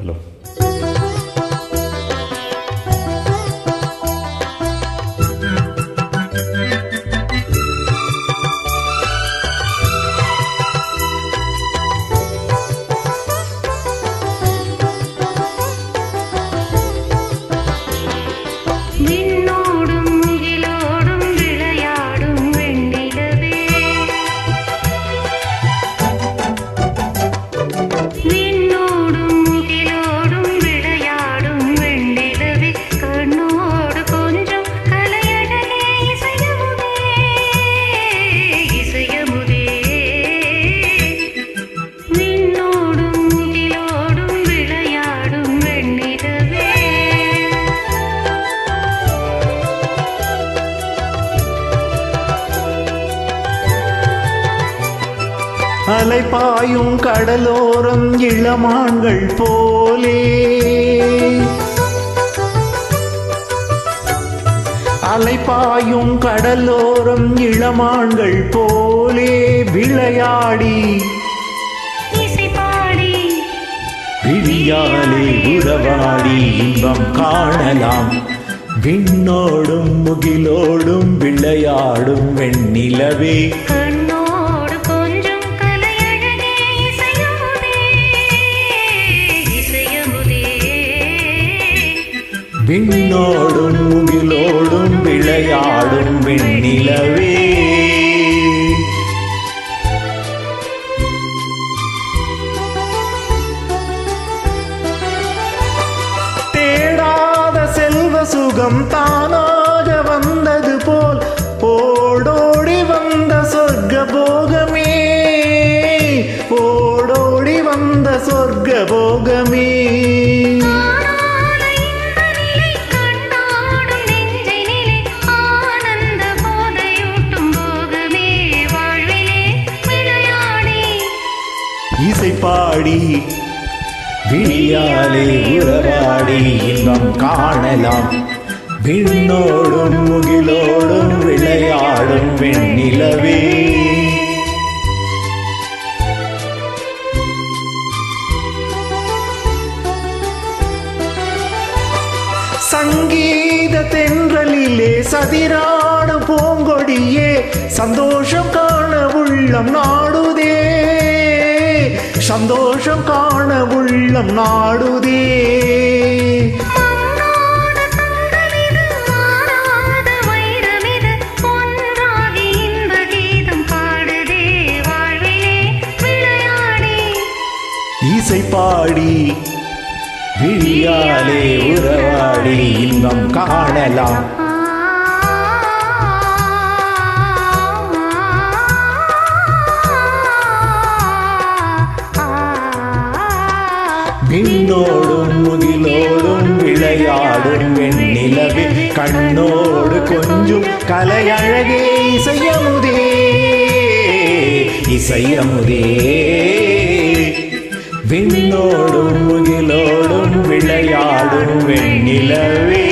Hello. அலைபாயும் கடலோரம் இளமான்கள் போலே, அலைபாயும் கடலோரம் இளமான்கள் போலே விளையாடி விழியாலே உறவாடி இன்பம் காணலாம். விண்ணோடும் முகிலோடும் விளையாடும் வெண்ணிலவே, விண்ணோடும் முகிலோடும் விளையாடும் வெண்ணிலவே. தேடாத செல்வ சுகம் தானாக வந்தது போல் ஓடோடி வந்த சொர்க்க போகமே, ஓடோடி வந்த சொர்க்க போகமே. இசைப்பாடி விழியாலே உறவாடி இன்பம் காணலாம். விண்ணோடும் முகிலோடும் விளையாடும் வெண்ணிலவே. சங்கீத தென்றலிலே சதிராடு பூங்கொடியே, சந்தோஷம் காண உள்ளம் நாடுதே, சந்தோஷம் காண உள்ளம் நாடுதே. இசைப்பாடி விழியாலே உறவாடி இன்பம் காணலாம். விண்ணோடும் முகிலோடும் விளையாடும் வெண்ணிலவே, கண்ணோடு கொஞ்சம் கலையழகே இசையமுதே, இசையமுதே. விண்ணோடும் முகிலோடும் விளையாடும் வெண்ணிலவே.